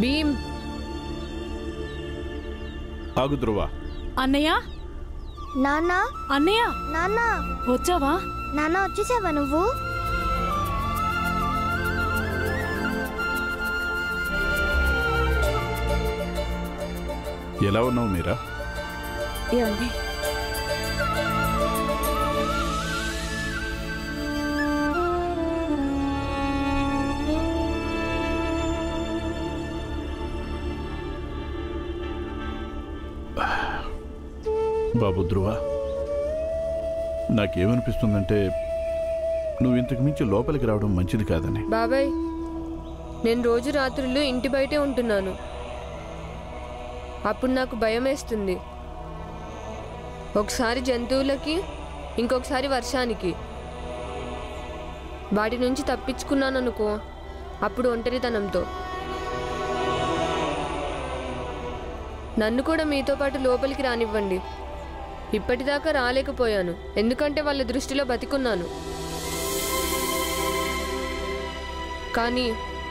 భీమ్ ఆగు ధ్రువ. అన్నయ్య నాన్న అన్నయ్య నాన్న వచ్చావా? నాన్న వచ్చేసావా నువ్వు? ఎలా ఉన్నావు మీరా? ఏమండి బాబు ధ్రువ, నాకేమనిపిస్తుందంటే నువ్వు ఇంతకు మించి లోపలికి రావడం మంచిది కాదని. బాబాయ్, నేను రోజు రాత్రులు ఇంటి బయటే ఉంటున్నాను. అప్పుడు నాకు భయం వేస్తుంది. ఒకసారి జంతువులకి, ఇంకొకసారి వర్షానికి. వాటి నుంచి తప్పించుకున్నాను అనుకో, అప్పుడు ఒంటరితనంతో. నన్ను కూడా మీతో పాటు లోపలికి రానివ్వండి. ఇప్పటిదాకా రాలేకపోయాను, ఎందుకంటే వాళ్ళ దృష్టిలో బతికున్నాను. కానీ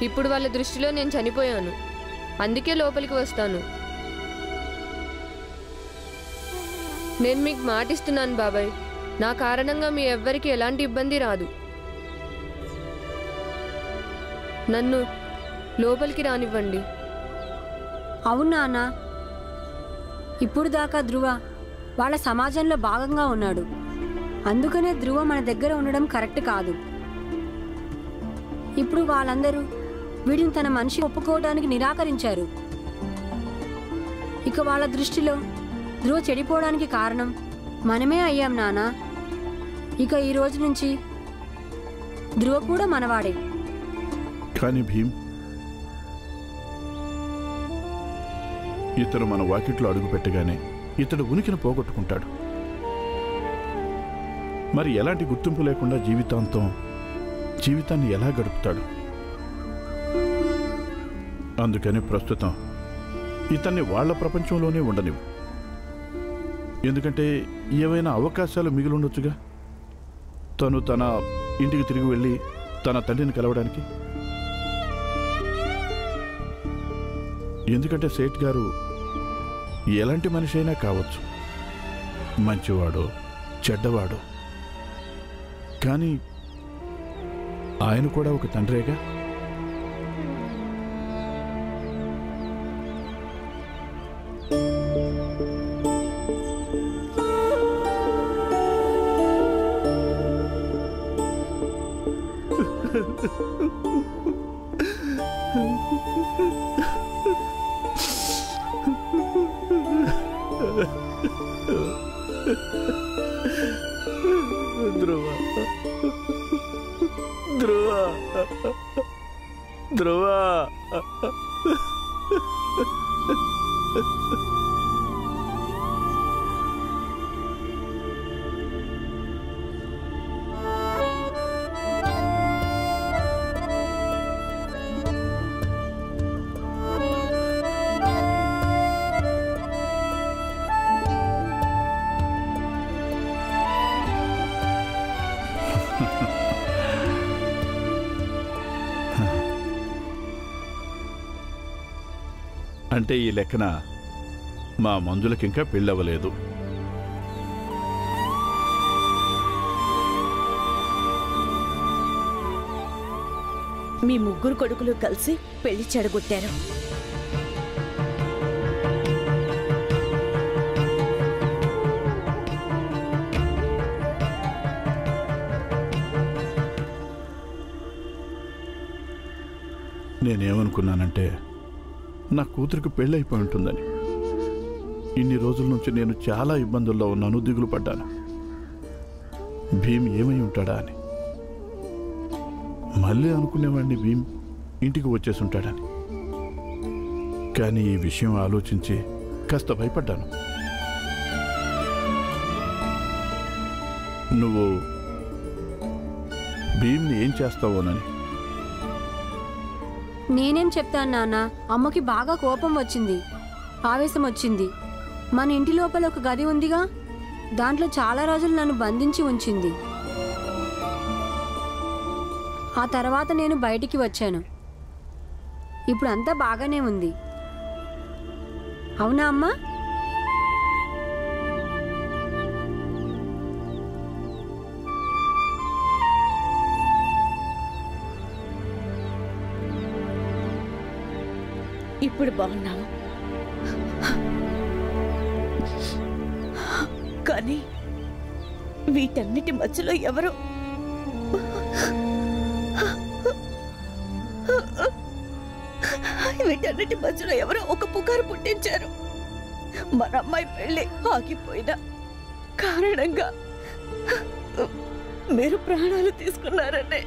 ఇప్పుడు వాళ్ళ దృష్టిలో నేను చనిపోయాను. అందుకే లోపలికి వస్తాను. నేను మీకు మాటిస్తున్నాను బాబాయ్, నా కారణంగా మీ ఎవ్వరికి ఎలాంటి ఇబ్బంది రాదు. నన్ను లోపలికి రానివ్వండి. అవునా అన్న, ఇప్పుడు దాకా ధ్రువ వాళ్ళ సమాజంలో భాగంగా ఉన్నాడు. అందుకనే ధ్రువ మన దగ్గర ఉండడం కరెక్ట్ కాదు. ఇప్పుడు వాళ్ళందరూ వీడిని తన మనిషి ఒప్పుకోవడానికి నిరాకరించారు. ఇక వాళ్ళ దృష్టిలో ధ్రువ చెడిపోవడానికి కారణం మనమే అయ్యాం నాన్న. ఇక ఈ రోజు నుంచి ధ్రువ కూడా మనవాడే. కానీ భీమ్, ఇతను మన వాకిట్లో అడుగు పెట్టగానే ఇతడు ఉనికిని పోగొట్టుకుంటాడు. మరి ఎలాంటి గుర్తింపు లేకుండా జీవితాన్ని ఎలా గడుపుతాడు? అందుకని ప్రస్తుతం ఇతన్ని వాళ్ళ ప్రపంచంలోనే ఉండనివ్వు. ఎందుకంటే ఏవైనా అవకాశాలు మిగిలి ఉండొచ్చుగా తను తన ఇంటికి తిరిగి వెళ్ళి తన తండ్రిని కలవడానికి. ఎందుకంటే సేట్ గారు ఎలాంటి మనిషి అయినా కావచ్చు, మంచివాడో చెడ్డవాడో, కానీ ఆయన కూడా ఒక తండ్రేగా. ధ్రువ ధ్రువ ధ్రువ అంటే ఈ లెక్కన మా మంజులకింకా పెళ్ళవలేదు. మీ ముగ్గురు కొడుకులు కలిసి పెళ్లి చెడగొట్టారు. నేనేమనుకున్నానంటే నా కూతురికి పెళ్ళైపోయి ఉంటుందని. ఇన్ని రోజుల నుంచి నేను చాలా ఇబ్బందుల్లో ఉన్నాను, దిగులు పడ్డాను. భీమ్ ఏమై ఉంటాడా అని. మళ్ళీ అనుకునేవాడిని భీమ్ ఇంటికి వచ్చేసి ఉంటాడని. కానీ ఈ విషయం ఆలోచించి కాస్త భయపడ్డాను. నువ్వు భీమ్ని ఏం చేస్తావోనని. నేనేం చెప్తాను నాన్న, అమ్మకి బాగా కోపం వచ్చింది, ఆవేశం వచ్చింది. మన ఇంటి లోపల ఒక గది ఉందిగా, దాంట్లో చాలా రోజులు నన్ను బంధించి ఉంచింది. ఆ తర్వాత నేను బయటికి వచ్చాను. ఇప్పుడు అంతా బాగానే ఉంది. అవునా అమ్మా? ఇప్పుడు బాగున్నాము. కానీ వీటన్నిటి మధ్యలో ఎవరో ఒక పుకారు పుట్టించారు. మన అమ్మాయి పెళ్లి ఆగిపోయిన కారణంగా మీరు ప్రాణాలు తీసుకున్నారనే.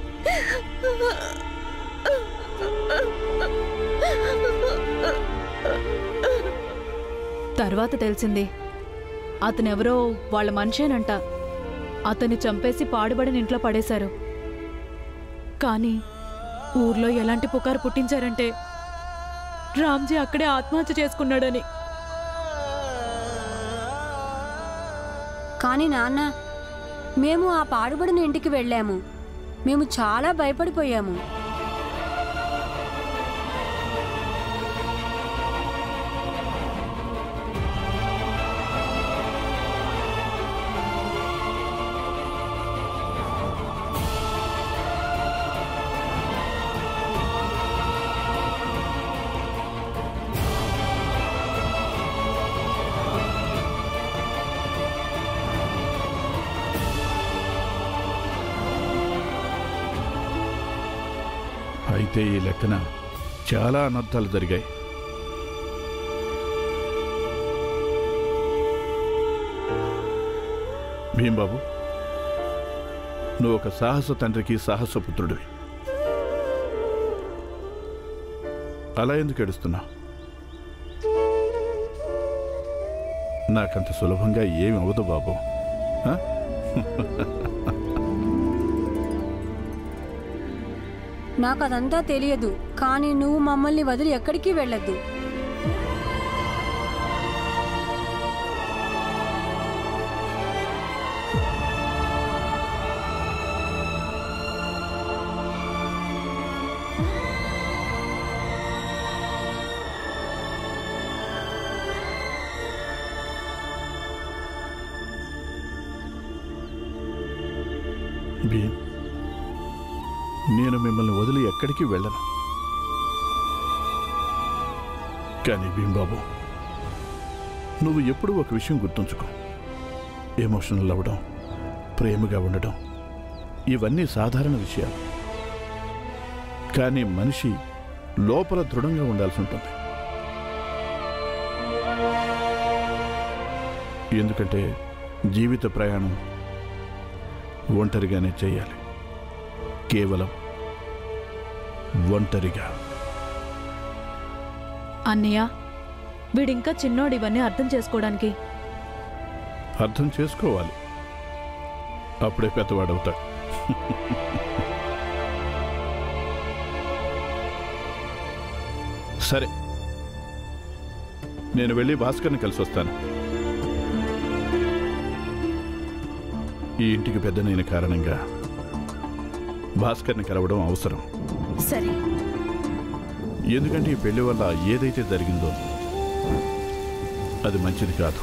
తర్వాత తెలిసింది అతనెవరో వాళ్ళ మనిషేనంట. అతన్ని చంపేసి పాడుబడిన ఇంట్లో పడేశారు. కానీ ఊర్లో ఎలాంటి పుకారు పుట్టించారంటే రామ్జీ అక్కడే ఆత్మహత్య చేసుకున్నాడని. కానీ నాన్న, మేము ఆ పాడుబడిన ఇంటికి వెళ్ళాము. మేము చాలా భయపడిపోయాము. అయితే ఈ లెక్కన చాలా అనర్థాలు జరిగాయి. భీంబాబు, నువ్వు ఒక సాహస తండ్రికి సాహసపుత్రుడివి. అలా ఎందుకు ఏడుస్తున్నావు? నాకంత సులభంగా ఏమి అవ్వదు బాబు. నాకు అదంతా తెలియదు. కానీ నువ్వు మమ్మల్ని వదిలి ఎక్కడికి వెళ్ళొద్దు. భీమ్, నేను మిమ్మల్ని వదిలి ఎక్కడికి వెళ్ళను. కానీ భీంబాబు, నువ్వు ఎప్పుడూ ఒక విషయం గుర్తుంచుకో. ఎమోషనల్ అవ్వడం, ప్రేమగా ఉండడం ఇవన్నీ సాధారణ విషయాలు. కానీ మనిషి లోపల దృఢంగా ఉండాల్సి ఉంటుంది. ఎందుకంటే జీవిత ప్రయాణం ఒంటరిగానే చేయాలి. కేవలం ఒంటరిగా. అన్నయ్య, వీడింకా చిన్నోడు ఇవన్నీ అర్థం చేసుకోవడానికి. అర్థం చేసుకోవాలి, అప్పుడే పెద్దవాడవుతాడు. సరే, నేను వెళ్ళి భాస్కర్ని కలిసి వస్తాను. ఈ ఇంటికి పెద్దనైన కారణంగా భాస్కర్ని కలవడం అవసరం. సరే. ఎందుకంటే ఈ పెళ్లి వల్ల ఏదైతే జరిగిందో అది మంచిది కాదు.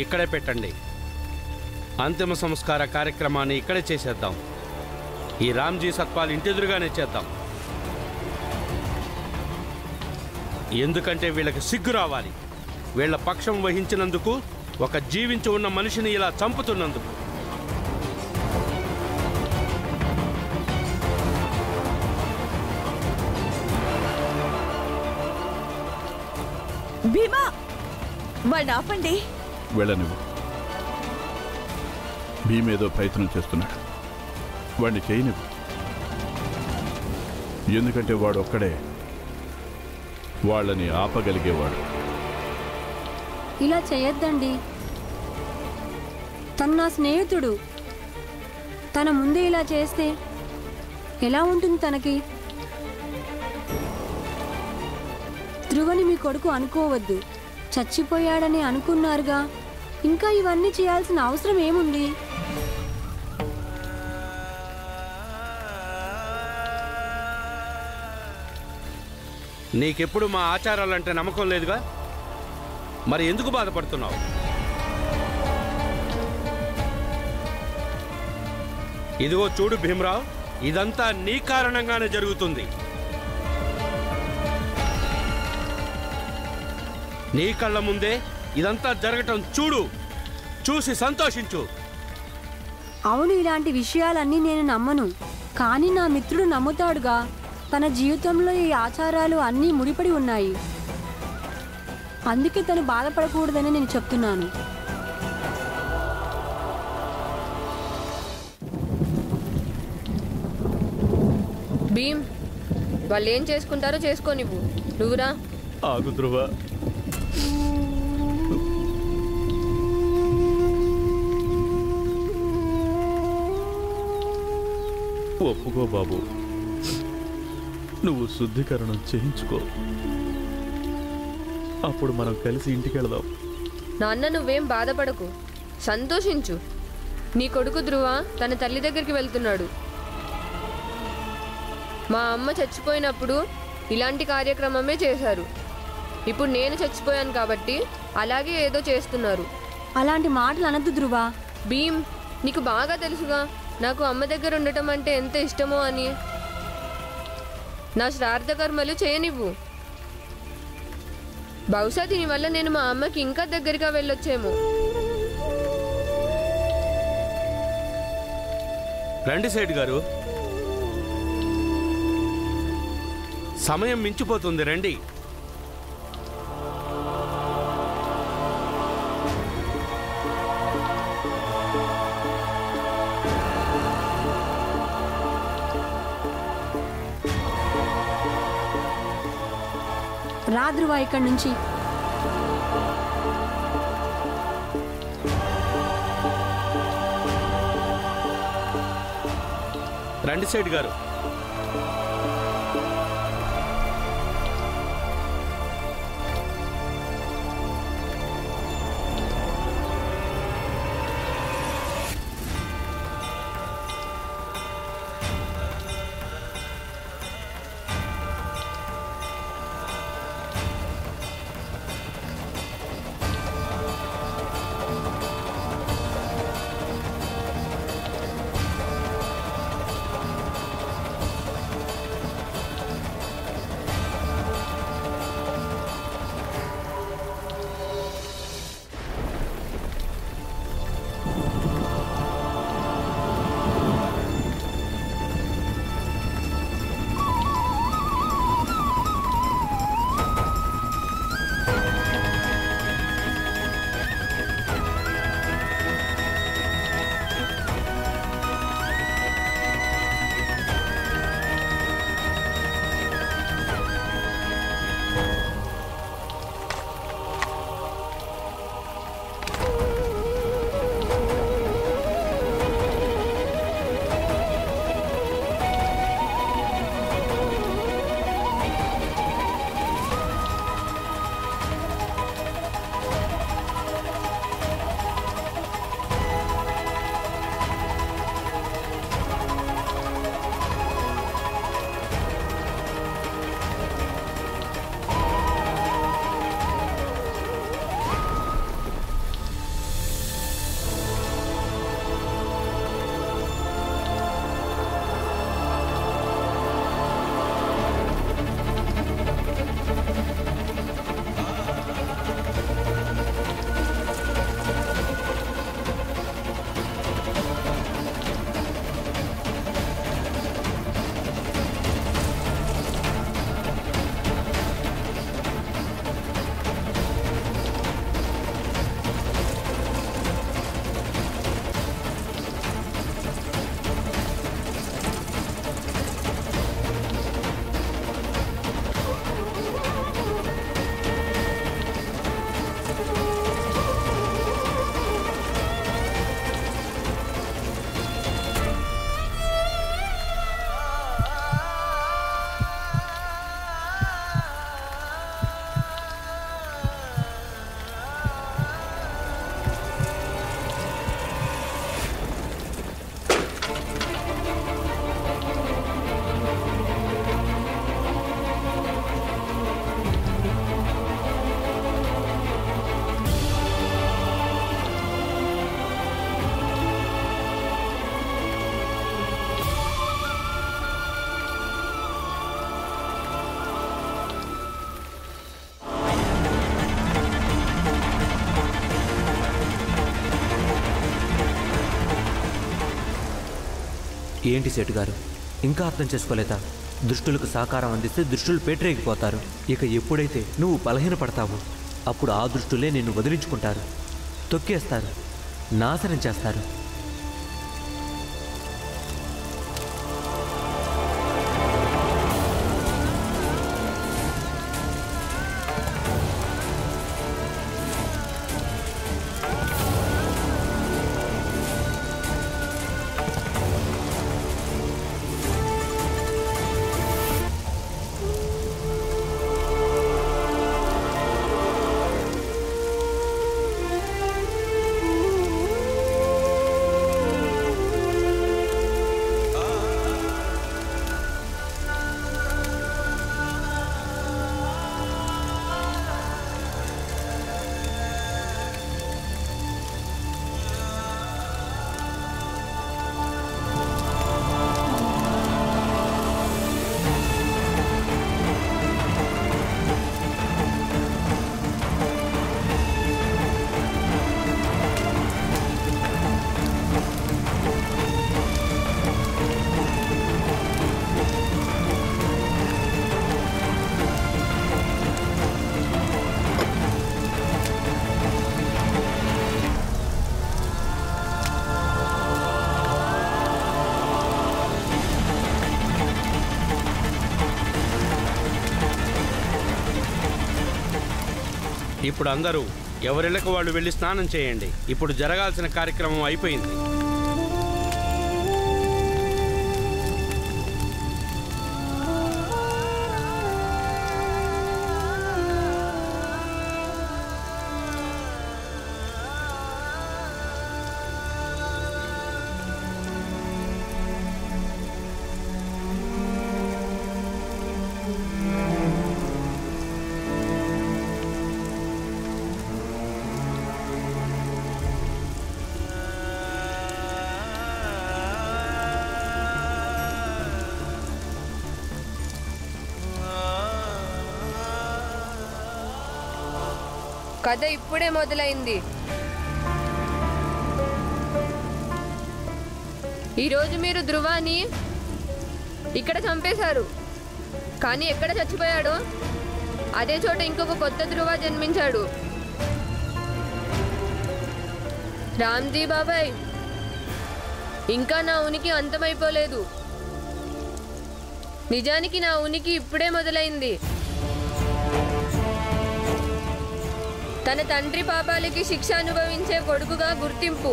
ఇక్కడే పెట్టండి. అంతిమ సంస్కార కార్యక్రమాన్ని ఇక్కడే చేసేద్దాం. ఈ రామ్జీ సత్పాల్ ఇంటెదురుగానే చేద్దాం. ఎందుకంటే వీళ్ళకి సిగ్గు రావాలి. వీళ్ళ పక్షం వహించినందుకు, ఒక జీవించి ఉన్న మనిషిని ఇలా చంపుతున్నందుకు. భీమా, వాడిని ఆపండి. వెళ్ళనివ్వు. భీమ్ ఏదో ప్రయత్నం చేస్తున్నాడు. వాడిని చేయనివ్వు. ఎందుకంటే వాడు ఒక్కడే వాళ్ళని ఆపగలిగేవాడు. ఇలా చేయొద్దండి. తను నా స్నేహితుడు. తన ముందే ఇలా చేస్తే ఎలా ఉంటుంది తనకి? ధ్రువని మీ కొడుకు అనుకోవద్దు. చచ్చిపోయాడని అనుకున్నారుగా, ఇంకా ఇవన్నీ చేయాల్సిన అవసరం ఏముంది? నీకెప్పుడు మా ఆచారాలంటే నమ్మకం లేదుగా, మరి ఎందుకు బాధపడుతున్నావు? ఇదిగో చూడు భీమరావు, ఇదంతా నీ కారణంగానే జరుగుతుంది. నీ కళ్ళ ముందే ఇదంతా జరగటం చూడు, చూసి సంతోషించు. అవును, ఇలాంటి విషయాలన్నీ నేను నమ్మను. కానీ నా మిత్రుడు నమ్ముతాడుగా. తన జీవితంలో ఈ ఆచారాలు అన్నీ ముడిపడి ఉన్నాయి. అందుకే తను బాధపడకూడదని నేను చెప్తున్నాను. భీమ్, వాళ్ళు ఏం చేసుకుంటారో చేసుకోనివ్వు. నువ్వురా. ఆగు ధ్రువ. ఒప్పుకో బాబు, నువ్వు శుద్ధీకరణం చేయించుకో. అప్పుడు మనం కలిసి ఇంటికి వెళదాం. నాన్న, నువ్వేం బాధపడకు, సంతోషించు. నీ కొడుకు ధ్రువ తన తల్లి దగ్గరికి వెళ్తున్నాడు. మా అమ్మ చచ్చిపోయినప్పుడు ఇలాంటి కార్యక్రమమే చేశారు. ఇప్పుడు నేను చచ్చిపోయాను కాబట్టి అలాగే ఏదో చేస్తున్నారు. అలాంటి మాటలు అనద్దు ధ్రువ. భీమ్, నీకు బాగా తెలుసుగా నాకు అమ్మ దగ్గర ఉండటం అంటే ఎంత ఇష్టమో అని. నా శ్రాద్ధ కర్మలు చేయనివ్వు. బహుశా దీనివల్ల నేను మా అమ్మకి ఇంకా దగ్గరగా వెళ్ళొచ్చేమో. రండి సేఠ్ గారు, సమయం మించిపోతుంది. రండి. రా ధ్రువ ఇక్కడి నుంచి. రండి సేఠ్ గారు. ఏంటి సేటు గారు, ఇంకా అర్థం చేసుకోలేదా? దుష్టులకు సహకారం అందిస్తే దుష్టులు పేటరేగిపోతారు. ఇక ఎప్పుడైతే నువ్వు బలహీనపడతావో అప్పుడు ఆ దుష్టులే నిన్ను వదిలించుకుంటారు, తొక్కేస్తారు, నాశనం చేస్తారు. ఇప్పుడు అందరూ ఎవరిళ్ళకు వాళ్ళు వెళ్ళి స్నానం చేయండి. ఇప్పుడు జరగాల్సిన కార్యక్రమం అయిపోయింది. కథ ఇప్పుడే మొదలైంది. ఈరోజు మీరు ధ్రువాని ఇక్కడ చంపేశారు, కానీ ఎక్కడ చచ్చిపోయాడో అదే చోట ఇంకొక కొత్త ధ్రువ జన్మించాడు. రామ్జీ బాబాయ్, ఇంకా నా ఉనికి అంతమైపోలేదు. నిజానికి నా ఉనికి ఇప్పుడే మొదలైంది. తన తండ్రి పాపాలకి శిక్ష అనుభవించే కొడుకుగా గుర్తింపు,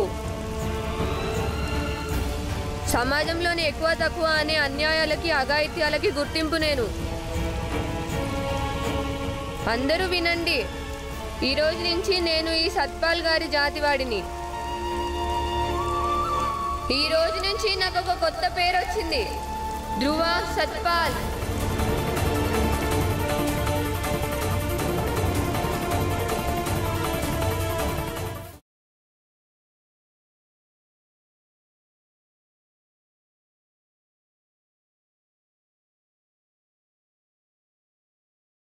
సమాజంలోని ఎక్కువ తక్కువ అనే అన్యాయాలకి అఘాయిత్యాలకి గుర్తింపు. నేను అందరూ వినండి, ఈరోజు నుంచి నేను ఈ సత్పాల్ గారి జాతివాడిని. ఈ రోజు నుంచి నాకు ఒక కొత్త పేరు వచ్చింది, ధ్రువ సత్పాల్.